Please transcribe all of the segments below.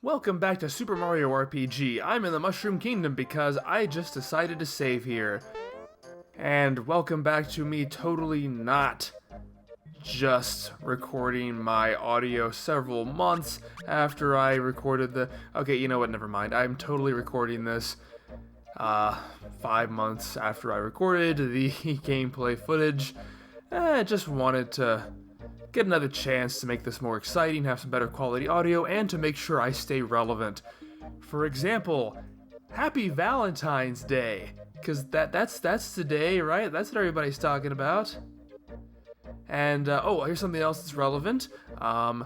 Welcome back to Super Mario RPG. I'm in the Mushroom Kingdom because I just decided to save here. And welcome back to me totally not just recording my audio several months after I recorded the... Okay, you know what, never mind. I'm totally recording this 5 months after I recorded the gameplay footage. I just wanted to get another chance to make this more exciting, have some better quality audio, and to make sure I stay relevant. For example, Happy Valentine's Day, because that's today, right? That's what everybody's talking about. And, here's something else that's relevant. I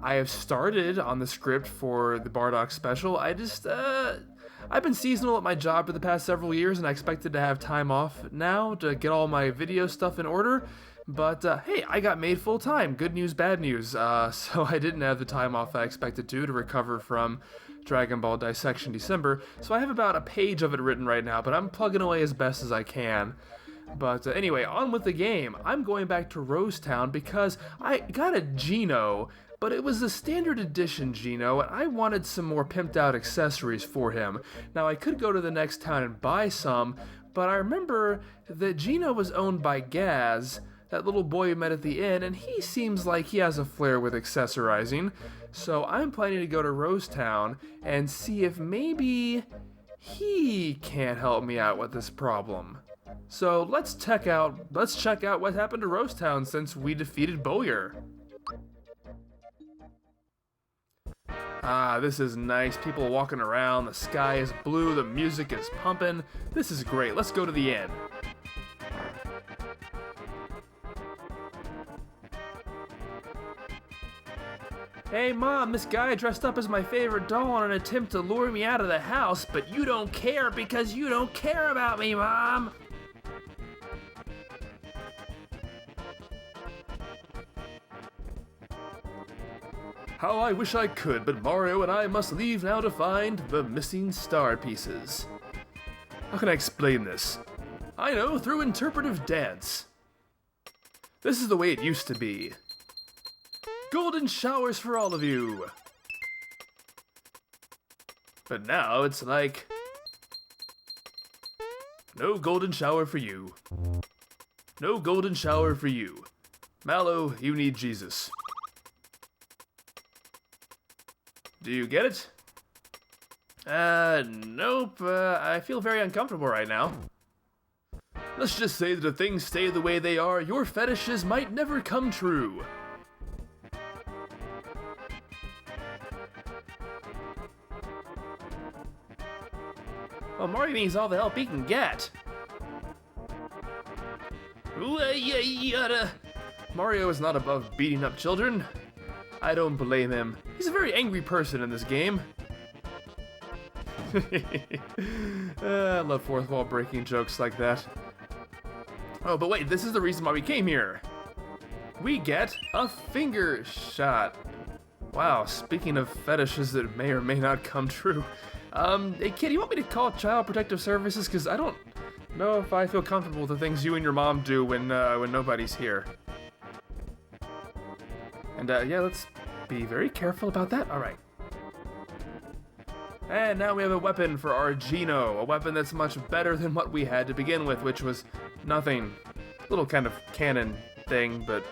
have started on the script for the Bardock special. I've been seasonal at my job for the past several years, and I expected to have time off now to get all my video stuff in order. But, hey, I got made full-time. Good news, bad news. So I didn't have the time off I expected to recover from Dragon Ball Dissection December. So I have about a page of it written right now, but I'm plugging away as best as I can. But anyway, on with the game. I'm going back to Rose Town because I got a Geno, but it was the standard edition Geno, and I wanted some more pimped out accessories for him. Now, I could go to the next town and buy some, but I remember that Geno was owned by Gaz, that little boy we met at the inn, and he seems like he has a flair with accessorizing. So I'm planning to go to Rose Town and see if maybe he can't help me out with this problem. So let's check out what happened to Rose Town since we defeated Bowyer. Ah, this is nice. People walking around, the sky is blue, the music is pumping. This is great. Let's go to the inn. Hey Mom, this guy dressed up as my favorite doll on an attempt to lure me out of the house, but you don't care because you don't care about me, Mom! How I wish I could, but Mario and I must leave now to find the missing star pieces. How can I explain this? I know, through interpretive dance. This is the way it used to be. Golden showers for all of you! But now it's like... no golden shower for you. No golden shower for you. Mallow, you need Jesus. Do you get it? Nope. I feel very uncomfortable right now. Let's just say that if things stay the way they are, your fetishes might never come true. Well, Mario needs all the help he can get. Mario is not above beating up children. I don't blame him. He's a very angry person in this game. I love fourth wall breaking jokes like that. Oh, but wait, this is the reason why we came here. We get a finger shot. Wow, speaking of fetishes that may or may not come true. Hey kid, you want me to call Child Protective Services? Because I don't know if I feel comfortable with the things you and your mom do when nobody's here. And yeah, let's be very careful about that. Alright. And now we have a weapon for our Geno. A weapon that's much better than what we had to begin with, which was nothing. Little kind of cannon thing, but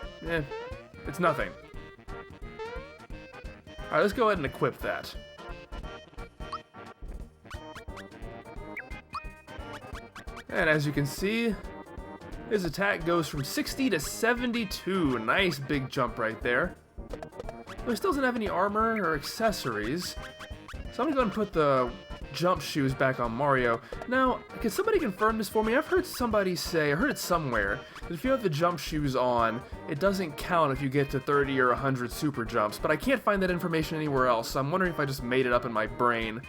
it's nothing. Alright, let's go ahead and equip that. And as you can see, his attack goes from 60 to 72. Nice big jump right there. But he still doesn't have any armor or accessories. So I'm gonna go and put the jump shoes back on Mario. Now, can somebody confirm this for me? I've heard somebody say, I heard it somewhere, that if you have the jump shoes on, it doesn't count if you get to 30 or 100 super jumps, but I can't find that information anywhere else, so I'm wondering if I just made it up in my brain.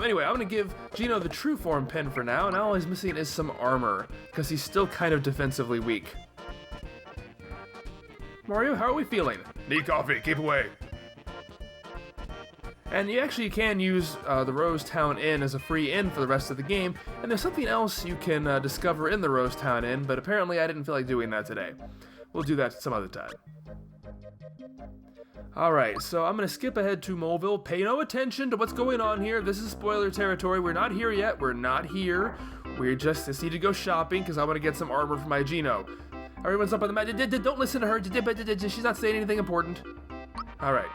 Anyway, I'm gonna give Geno the true form pin for now, and all he's missing is some armor, because he's still kind of defensively weak. Mario, how are we feeling? Need coffee, keep away. And you actually can use the Rose Town Inn as a free inn for the rest of the game, and there's something else you can discover in the Rose Town Inn, but apparently I didn't feel like doing that today. We'll do that some other time. Alright, so I'm gonna skip ahead to Moleville. Pay no attention to what's going on here. This is spoiler territory. We're not here yet. We're not here. We just need to go shopping because I want to get some armor for my Geno. Everyone's up on the mat. Don't listen to her. She's not saying anything important. Alright.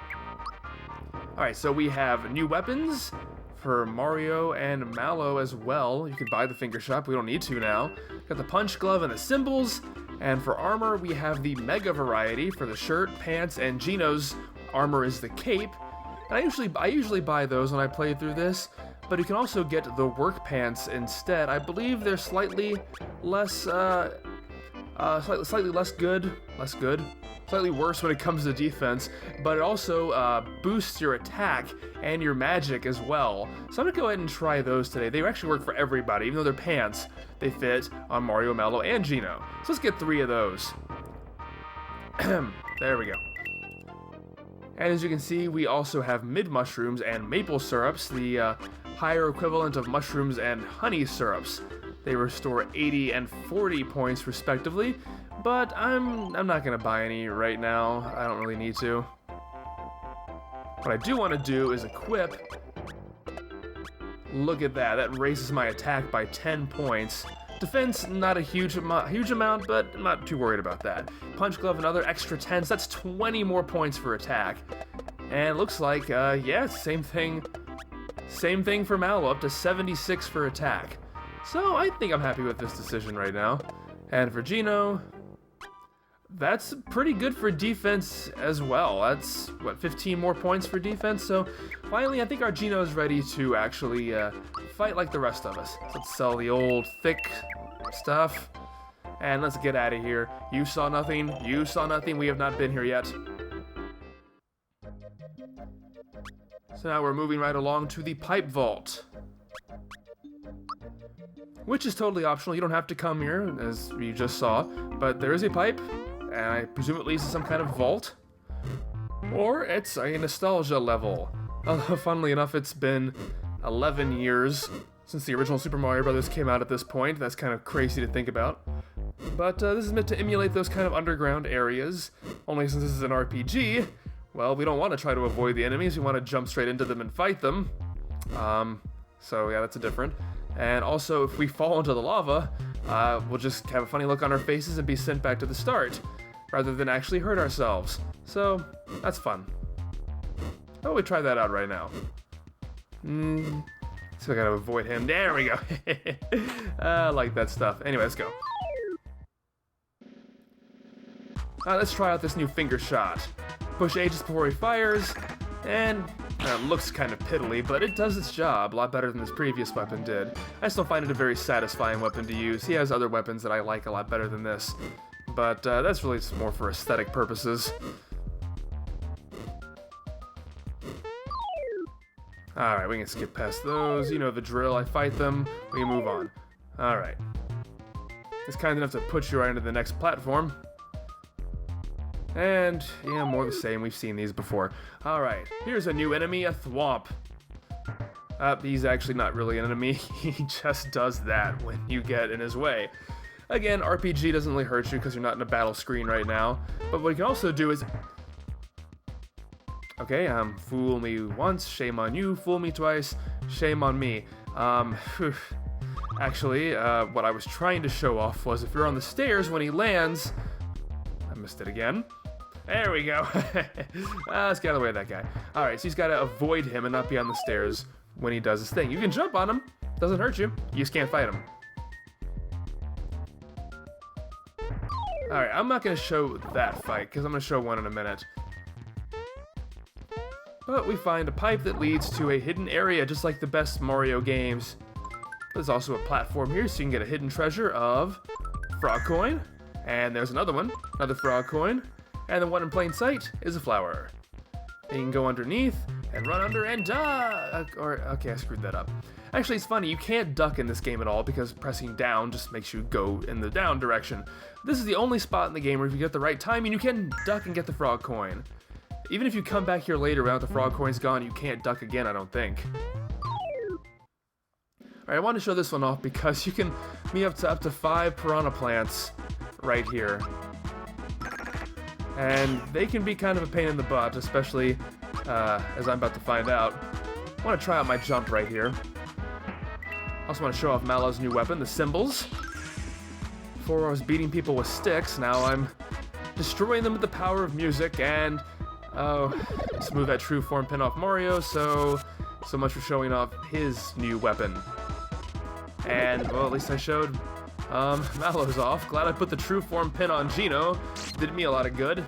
Alright, so we have new weapons for Mario and Mallow as well. You can buy the finger shop. We don't need to now. Got the punch glove and the cymbals. And for armor, we have the Mega variety for the shirt, pants, and Geno's armor is the cape. And I usually buy those when I play through this, but you can also get the work pants instead. I believe they're slightly less, slightly less good, slightly worse when it comes to defense, but it also boosts your attack and your magic as well. So I'm gonna go ahead and try those today. They actually work for everybody, even though they're pants. They fit on Mario, Mallow, and Geno. So let's get 3 of those. There we go. And as you can see, we also have mid-mushrooms and maple syrups, the higher equivalent of mushrooms and honey syrups. They restore 80 and 40 points respectively, but I'm not gonna buy any right now. I don't really need to. What I do want to do is equip. Look at that, that raises my attack by 10 points. Defense, not a huge amount, but I'm not too worried about that. Punch glove, another extra 10, so that's 20 more points for attack. And it looks like, yeah, same thing for Mallow, up to 76 for attack. So I think I'm happy with this decision right now. And for Geno, that's pretty good for defense as well. That's, what, 15 more points for defense? So finally, I think our Geno is ready to actually fight like the rest of us. So let's sell the old thick stuff. And let's get out of here. You saw nothing. You saw nothing. We have not been here yet. So now we're moving right along to the pipe vault, which is totally optional. You don't have to come here, as you just saw, but there is a pipe, and I presume it leads to some kind of vault, or it's a nostalgia level. Funnily enough, it's been 11 years since the original Super Mario Bros. Came out at this point. That's kind of crazy to think about. But this is meant to emulate those kind of underground areas, only since this is an RPG, well, we don't want to try to avoid the enemies, we want to jump straight into them and fight them. So yeah, that's a different. And also, if we fall into the lava, we'll just have a funny look on our faces and be sent back to the start, rather than actually hurt ourselves. So, that's fun. Oh, we try that out right now. So I gotta avoid him. There we go. I like that stuff. Anyway, let's go. Let's try out this new finger shot. Push A just before he fires, and it looks kind of piddly, but it does its job a lot better than this previous weapon did. I still find it a very satisfying weapon to use. He has other weapons that I like a lot better than this, but that's really more for aesthetic purposes. Alright, we can skip past those. You know the drill. I fight them, we can move on. Alright. It's kind enough to put you right into the next platform. And, yeah, more the same. We've seen these before. Alright, here's a new enemy, a Thwomp. He's actually not really an enemy. He just does that when you get in his way. Again, RPG doesn't really hurt you because you're not in a battle screen right now. But what you can also do is... Okay, fool me once, shame on you. Fool me twice, shame on me. Actually, what I was trying to show off was if you're on the stairs when he lands... I missed it again. There we go. Let's get out of the way of that guy. Alright, so he's got to avoid him and not be on the stairs when he does his thing. You can jump on him. Doesn't hurt you. You just can't fight him. Alright, I'm not going to show that fight, because I'm going to show one in a minute. But we find a pipe that leads to a hidden area, just like the best Mario games. There's also a platform here, so you can get a hidden treasure of frog coin. And there's another one, another frog coin. And the one in plain sight is a flower. And you can go underneath and run under and duck. Okay, I screwed that up. Actually, it's funny, you can't duck in this game at all because pressing down just makes you go in the down direction. This is the only spot in the game where if you get the right timing, you can duck and get the frog coin. Even if you come back here later without the frog coins gone, you can't duck again, I don't think. Alright, I want to show this one off because you can meet up to 5 piranha plants right here. And they can be kind of a pain in the butt, especially as I'm about to find out. I want to try out my jump right here. Also want to show off Mallow's new weapon, the cymbals. Before I was beating people with sticks, now I'm destroying them with the power of music, and let's move that true form pin off Mario, so much for showing off his new weapon. And, well, at least I showed Mallow's off. Glad I put the true form pin on Geno. Did me a lot of good.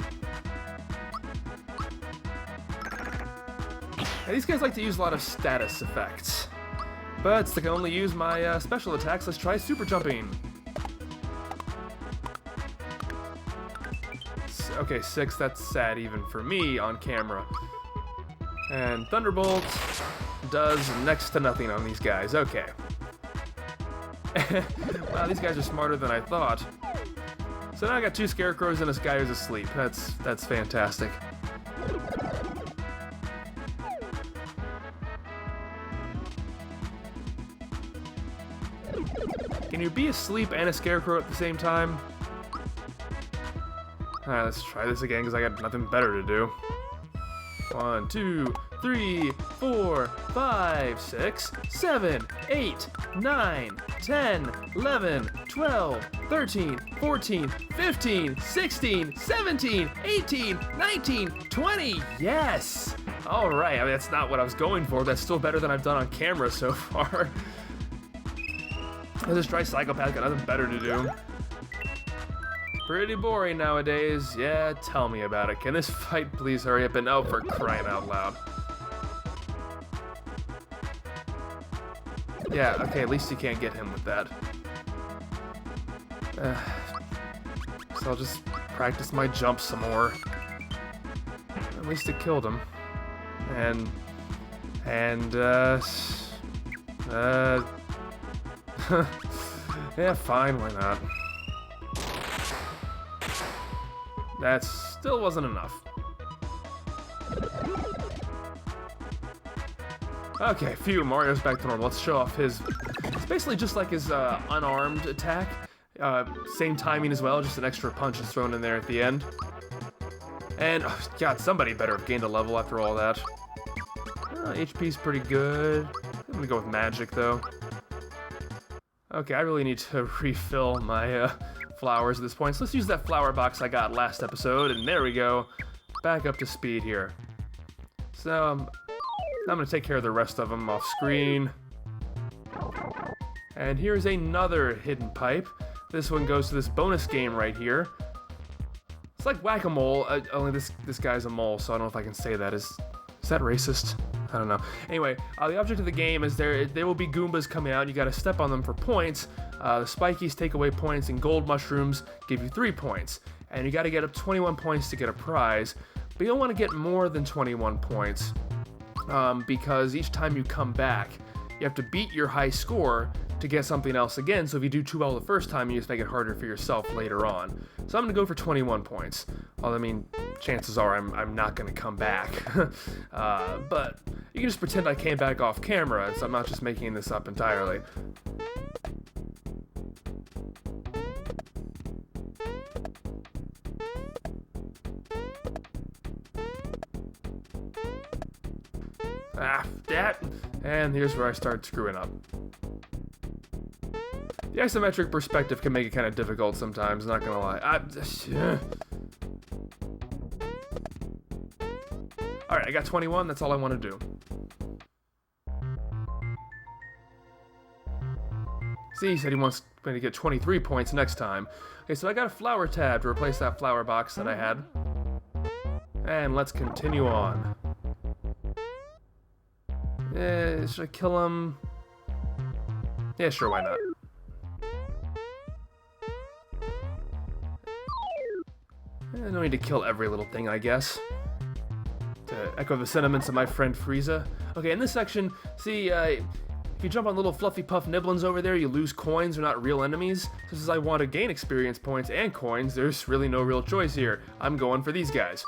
Now, these guys like to use a lot of status effects. But since I can only use my special attacks, let's try super jumping. Okay, 6, that's sad even for me on camera. And Thunderbolt does next to nothing on these guys. Okay. Wow, these guys are smarter than I thought. So now I got 2 scarecrows and this guy who's asleep. That's fantastic. Can you be asleep and a scarecrow at the same time? Alright, let's try this again because I got nothing better to do. 1, 2, 3, 4, 5, 6, 7, 8, 9, 10, 11, 12, 13, 14, 15, 16, 17, 18, 19, 20. Yes! Alright, I mean, that's not what I was going for. That's still better than I've done on camera so far. Let's just try Psychopath, got nothing better to do. Pretty boring nowadays. Yeah, tell me about it. Can this fight please hurry up and oh, for crying out loud. Yeah, okay, at least you can't get him with that. So I'll just practice my jump some more. At least it killed him. Yeah, fine, why not? That still wasn't enough. Okay, phew, Mario's back to normal. Let's show off his... It's basically just like his unarmed attack. Same timing as well, just an extra punch is thrown in there at the end. And, oh, God, somebody better have gained a level after all that. HP's pretty good. I'm gonna go with magic, though. Okay, I really need to refill my flowers at this point, so let's use that flower box I got last episode, and there we go. Back up to speed here. So, I'm gonna take care of the rest of them off screen. And here's another hidden pipe. This one goes to this bonus game right here. It's like whack-a-mole, only this guy's a mole, so I don't know if I can say that. Is that racist? I don't know. Anyway, the object of the game is there will be Goombas coming out. You gotta step on them for points. The spikies take away points, and gold mushrooms give you 3 points. And you gotta get up 21 points to get a prize. But you don't want to get more than 21 points because each time you come back, you have to beat your high score to get something else again. So if you do too well the first time, you just make it harder for yourself later on. So I'm gonna go for 21 points. Well, I mean, chances are I'm not gonna come back. But you can just pretend I came back off camera, so I'm not just making this up entirely. That. And here's where I start screwing up. The isometric perspective can make it kind of difficult sometimes, not gonna lie. Alright, I got 21, that's all I want to do. See, he said he wants me to get 23 points next time. Okay, so I got a flower tab to replace that flower box that I had. And let's continue on. Should I kill him? Yeah, sure, why not? No need to kill every little thing, I guess. To echo the sentiments of my friend Frieza. Okay, in this section, see, if you jump on little fluffy puff nibblins over there, you lose coins. They're not real enemies. So since I want to gain experience points and coins, there's really no real choice here. I'm going for these guys.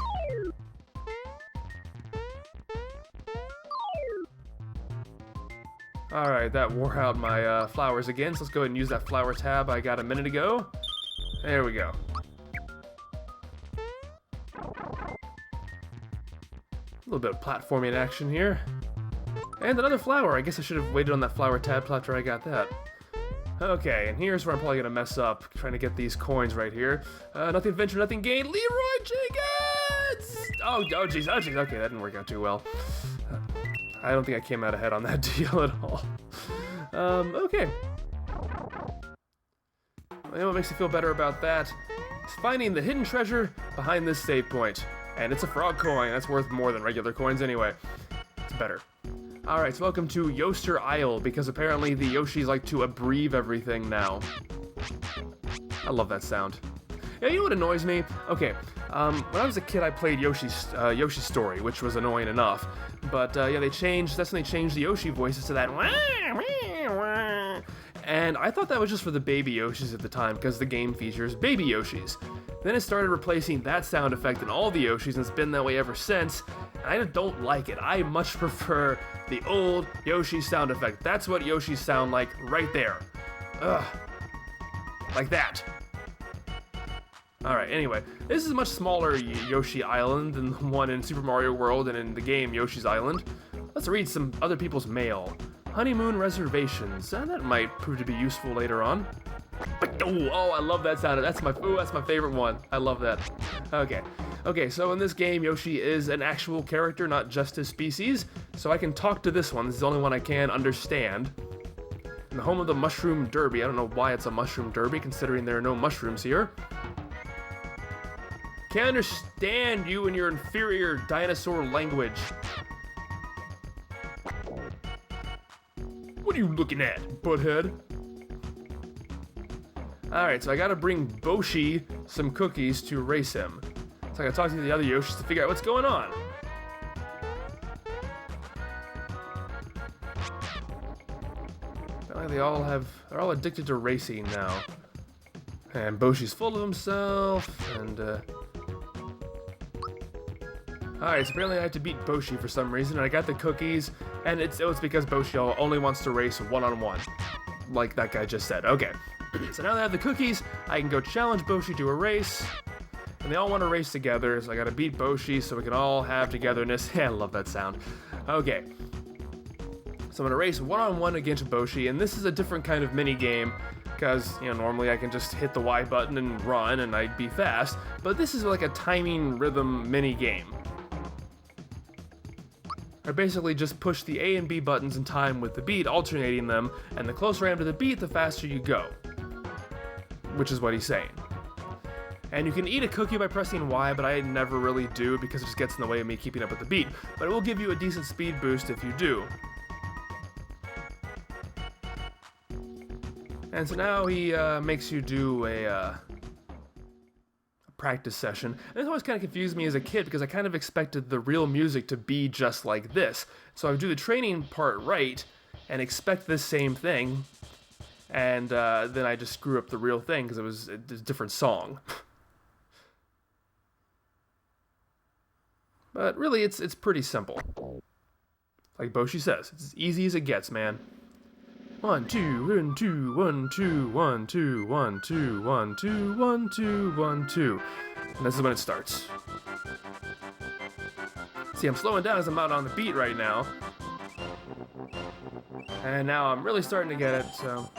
Alright, that wore out my flowers again, so let's go ahead and use that flower tab I got a minute ago. There we go. little bit of platforming action here. And another flower. I guess I should have waited on that flower tab after I got that. Okay, and here's where I'm probably gonna mess up, trying to get these coins right here. Nothing venture, nothing gain. Leroy Jenkins! Oh jeez, okay, that didn't work out too well. I don't think I came out ahead on that deal at all. Okay. You know what makes me feel better about that? It's finding the hidden treasure behind this save point. And it's a frog coin. That's worth more than regular coins anyway. It's better. Alright, so welcome to Yoshis Island, because apparently the Yoshis like to abbreviate everything now. I love that sound. Yeah, you know what annoys me? Okay, when I was a kid I played Yoshi's Story, which was annoying enough. But yeah, that's when they changed the Yoshi voices to that wah, wah, wah. And I thought that was just for the baby Yoshis at the time, because the game features baby Yoshis. Then it started replacing that sound effect in all the Yoshis, and it's been that way ever since. And I don't like it. I much prefer the old Yoshi sound effect. That's what Yoshis sound like right there. Ugh. Like that. Alright, anyway, this is a much smaller Yoshi Island than the one in Super Mario World and in the game Yoshi's Island. Let's read some other people's mail. Honeymoon reservations. That might prove to be useful later on. Oh, I love that sound. That's my favorite one. I love that. Okay, so in this game, Yoshi is an actual character, not just his species. So I can talk to this one. This is the only one I can understand. In the home of the Mushroom Derby. I don't know why it's a Mushroom Derby, considering there are no mushrooms here. Can't understand you and your inferior dinosaur language. What are you looking at, butthead? Alright, so I gotta bring Boshi some cookies to race him. So I gotta talk to the other Yoshis to figure out what's going on. Apparently they're all addicted to racing now. And Boshi's full of himself, and Alright, so apparently I have to beat Boshi for some reason, and I got the cookies, and it's because Boshi only wants to race one-on-one. Like that guy just said. Okay. So now that I have the cookies, I can go challenge Boshi to a race, and they all want to race together, so I gotta beat Boshi so we can all have togetherness. Yeah, I love that sound. Okay. So I'm gonna race one-on-one against Boshi, and this is a different kind of mini-game, because, you know, normally I can just hit the Y button and run, and I'd be fast, but this is like a timing rhythm mini-game. I basically just push the A and B buttons in time with the beat, alternating them, and the closer I am to the beat, the faster you go. Which is what he's saying. And you can eat a cookie by pressing Y, but I never really do because it just gets in the way of me keeping up with the beat. But it will give you a decent speed boost if you do. And so now he makes you do a practice session. And this always kind of confused me as a kid because I kind of expected the real music to be just like this. So I would do the training part right and expect this same thing, and then I just screw up the real thing because it was a different song. But really, it's pretty simple. Like Boshi says, it's as easy as it gets, man. 1, 2, 1, 2, 1, 2, 1, 2, 1, 2, 1, 2, 1, 2, 1, 2. And this is when it starts. See, I'm slowing down as I'm out on the beat right now. And now I'm really starting to get it, so...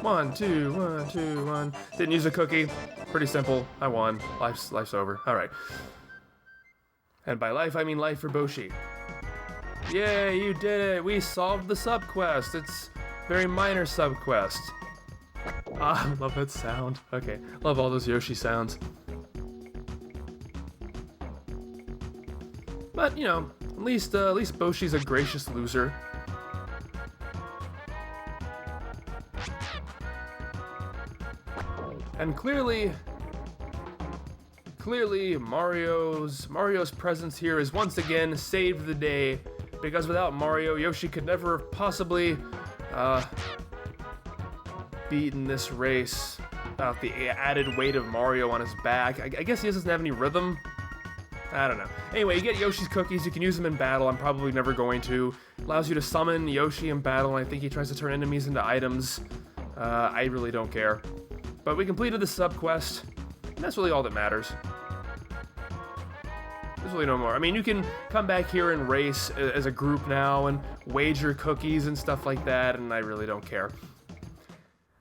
1, 2, 1, 2, 1. Didn't use a cookie. Pretty simple. I won. Life's over. Alright. And by life, I mean life for Boshi. Yay, you did it! We solved the subquest! It's a very minor subquest. Ah, I love that sound. Okay, love all those Yoshi sounds. But, you know, at least Boshi's a gracious loser. And clearly Mario's presence here has once again saved the day, because without Mario, Yoshi could never have possibly beaten this race without the added weight of Mario on his back. I guess he doesn't have any rhythm. I don't know. Anyway, you get Yoshi's cookies, you can use them in battle. I'm probably never going to. Allows you to summon Yoshi in battle, and I think he tries to turn enemies into items. I really don't care. But we completed the subquest, and that's really all that matters. There's absolutely no more. I mean, you can come back here and race as a group now and wager cookies and stuff like that, and I really don't care.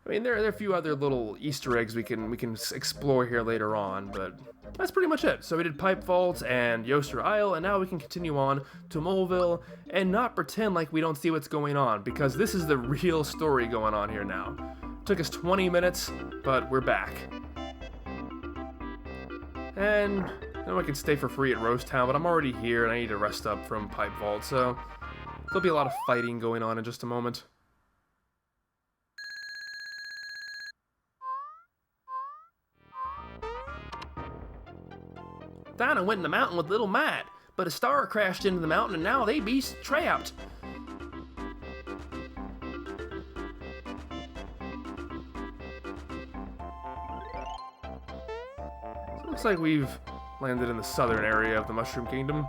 I mean, there are a few other little Easter eggs we can explore here later on, but that's pretty much it. So we did Pipe Vault and Yoshis Isle, and now we can continue on to Moleville and not pretend like we don't see what's going on, because this is the real story going on here now. Took us 20 minutes, but we're back. And I know I can stay for free at Rose Town, but I'm already here and I need to rest up from Pipe Vault, so there'll be a lot of fighting going on in just a moment. Dinah went in the mountain with little Matt, but a star crashed into the mountain and now they be trapped. So it looks like we've landed in the southern area of the Mushroom Kingdom.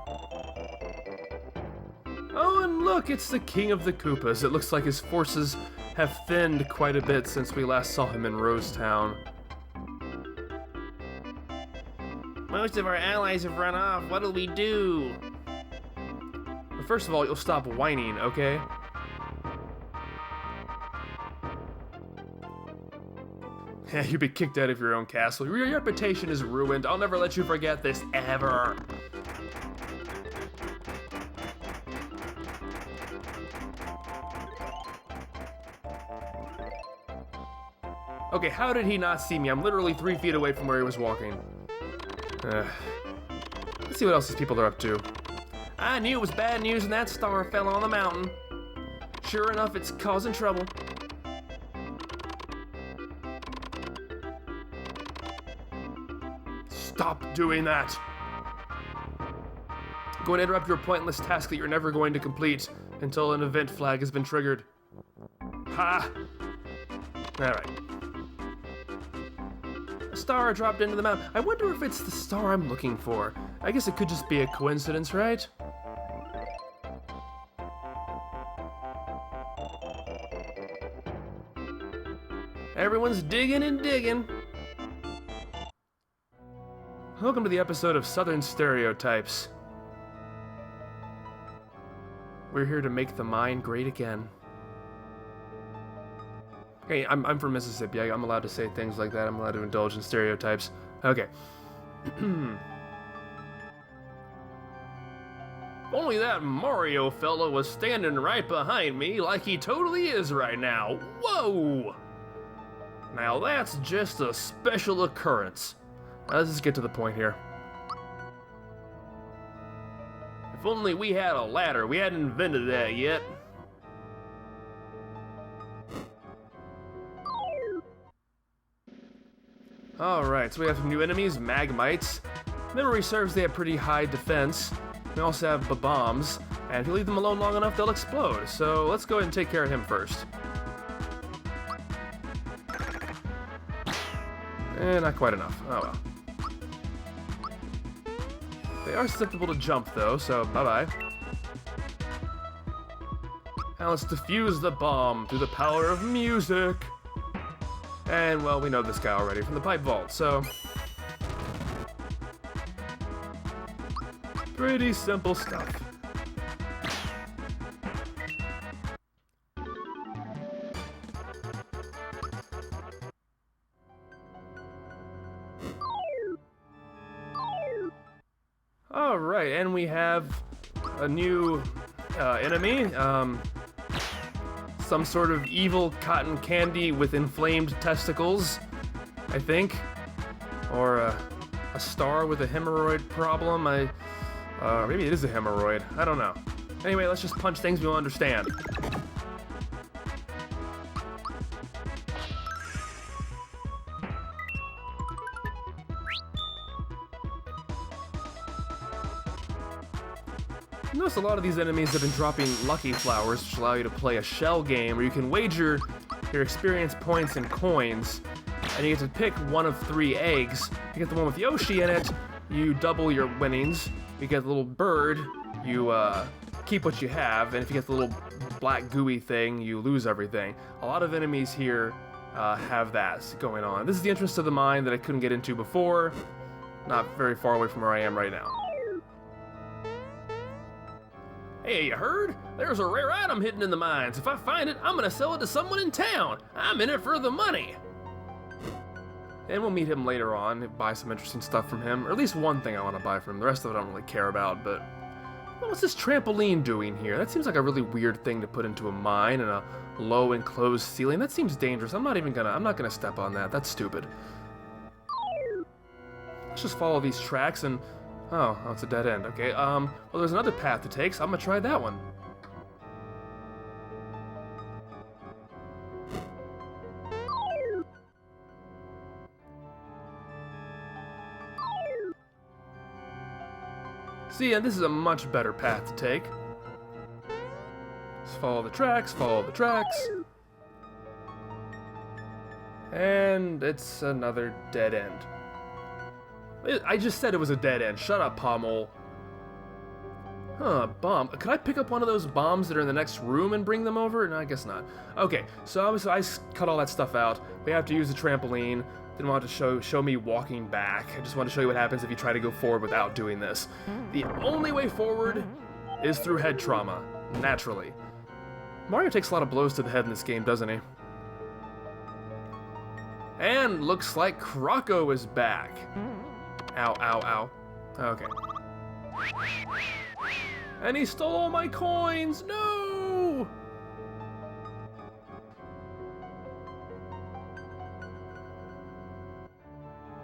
Oh, and look, it's the King of the Koopas. It looks like his forces have thinned quite a bit since we last saw him in Rose Town. Most of our allies have run off. What'll we do? But first of all, you'll stop whining, okay? Yeah, you'll be kicked out of your own castle. Your reputation is ruined. I'll never let you forget this, ever. Okay, how did he not see me? I'm literally 3 feet away from where he was walking. Let's see what else these people are up to. I knew it was bad news when that star fell on the mountain. Sure enough, it's causing trouble. Stop doing that. I'm going to interrupt your pointless task that you're never going to complete until an event flag has been triggered. Ha! Alright. A star dropped into the mountain. I wonder if it's the star I'm looking for. I guess it could just be a coincidence, right? Everyone's digging and digging. Welcome to the episode of Southern Stereotypes. We're here to make the mind great again. Okay, I'm from Mississippi. I'm allowed to say things like that. I'm allowed to indulge in stereotypes. Okay. Only that Mario fella was standing right behind me like he totally is right now. Whoa! Now that's just a special occurrence. Let's just get to the point here. If only we had a ladder. We hadn't invented that yet. Alright, so we have some new enemies, Magmites. Memory serves, they have pretty high defense. We also have bombs, and if you leave them alone long enough, they'll explode. So let's go ahead and take care of him first. Not quite enough. Oh well. They are susceptible to jump though, so bye-bye. Now let's defuse the bomb through the power of music. And, well, we know this guy already from the Pipe Vault, so... pretty simple stuff. Alright, and we have a new enemy. Some sort of evil cotton candy with inflamed testicles, I think. Or a star with a hemorrhoid problem. Maybe it is a hemorrhoid. I don't know. Anyway, let's just punch things we'll understand. Notice a lot of these enemies have been dropping lucky flowers, which allow you to play a shell game where you can wager your experience points and coins, and you get to pick one of 3 eggs. If you get the one with Yoshi in it, you double your winnings. If you get the little bird, you keep what you have, and if you get the little black gooey thing, you lose everything. A lot of enemies here have that going on. This is the entrance to the mine that I couldn't get into before, not very far away from where I am right now. Hey, you heard? There's a rare item hidden in the mines. If I find it, I'm gonna sell it to someone in town. I'm in it for the money. And we'll meet him later on, buy some interesting stuff from him. Or at least one thing I want to buy from him. The rest of it I don't really care about, but... What's this trampoline doing here? That seems like a really weird thing to put into a mine and a low enclosed ceiling. That seems dangerous. I'm not gonna step on that. That's stupid. Let's just follow these tracks and... Oh, it's a dead end. Okay, well, there's another path to take, so I'm gonna try that one. See, and this is a much better path to take. Just follow the tracks, follow the tracks. And it's another dead end. I just said it was a dead end. Shut up, Pommel. Huh, bomb. Could I pick up one of those bombs that are in the next room and bring them over? No, I guess not. Okay, so obviously I cut all that stuff out. We have to use the trampoline. Didn't want to show me walking back. I just want to show you what happens if you try to go forward without doing this. The only way forward is through head trauma, naturally. Mario takes a lot of blows to the head in this game, doesn't he? And looks like Croco is back. Ow, ow, ow. Okay. And he stole all my coins! No!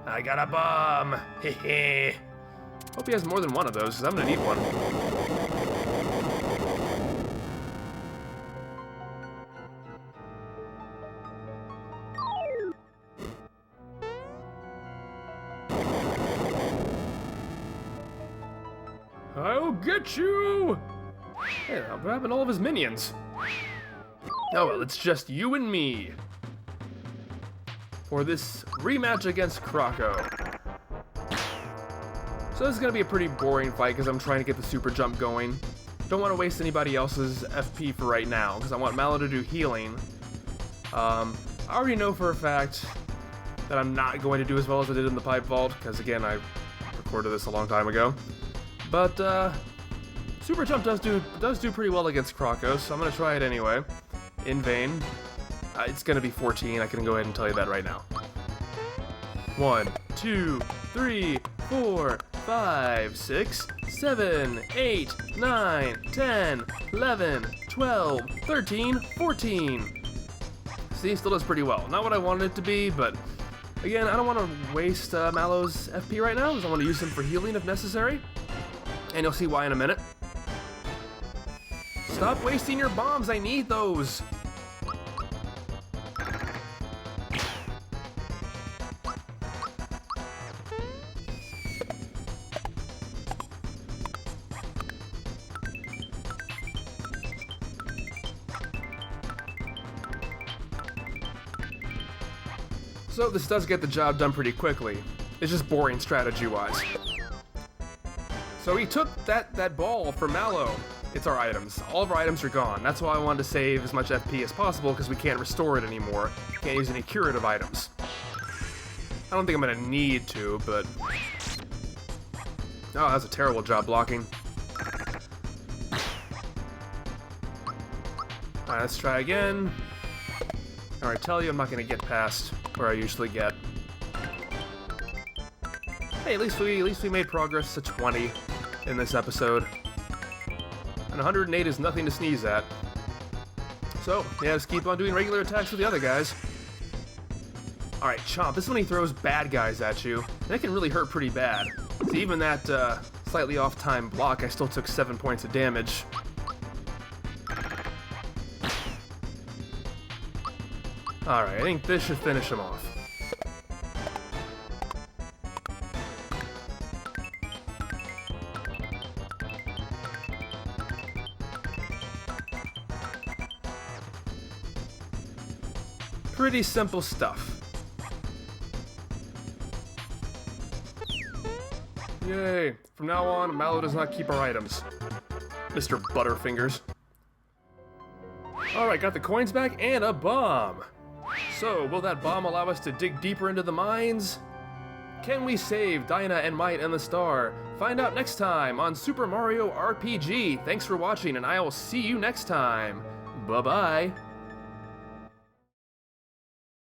I got a bomb! Hehe. Hope he has more than one of those, because I'm gonna need one. I'll get you! Hey, I'm grabbing all of his minions. Oh well, it's just you and me. For this rematch against Croco. So this is going to be a pretty boring fight because I'm trying to get the super jump going. Don't want to waste anybody else's FP for right now because I want Mallow to do healing. I already know for a fact that I'm not going to do as well as I did in the pipe vault because again I recorded this a long time ago. But super jump does do pretty well against Croco, so I'm going to try it anyway. In vain. It's gonna be 14, I can go ahead and tell you that right now. 1, 2, 3, 4, 5, 6, 7, 8, 9, 10, 11, 12, 13, 14. See, still does pretty well. Not what I wanted it to be, but again, I don't want to waste Mallow's FP right now, because I want to use him for healing if necessary. And you'll see why in a minute. Stop wasting your bombs, I need those! So this does get the job done pretty quickly. It's just boring strategy-wise. So he took that ball from Mallow. It's our items. All of our items are gone. That's why I wanted to save as much FP as possible because we can't restore it anymore. Can't use any curative items. I don't think I'm gonna need to, but... Oh, that's a terrible job blocking. Alright, let's try again. Alright, tell you I'm not gonna get past where I usually get. Hey, at least we made progress to 20 in this episode. And 108 is nothing to sneeze at. So, yeah, just keep on doing regular attacks with the other guys. Alright, Chomp, this is when he throws bad guys at you. And it can really hurt pretty bad. So even that slightly off-time block, I still took 7 points of damage. Alright, I think this should finish him off. Pretty simple stuff. Yay! From now on, Mallow does not keep our items. Mr. Butterfingers. Alright, got the coins back and a bomb! So, will that bomb allow us to dig deeper into the mines? Can we save Dinah and Might and the Star Find out next time on Super Mario RPG. Thanks for watching, and I will see you next time. Bye-bye.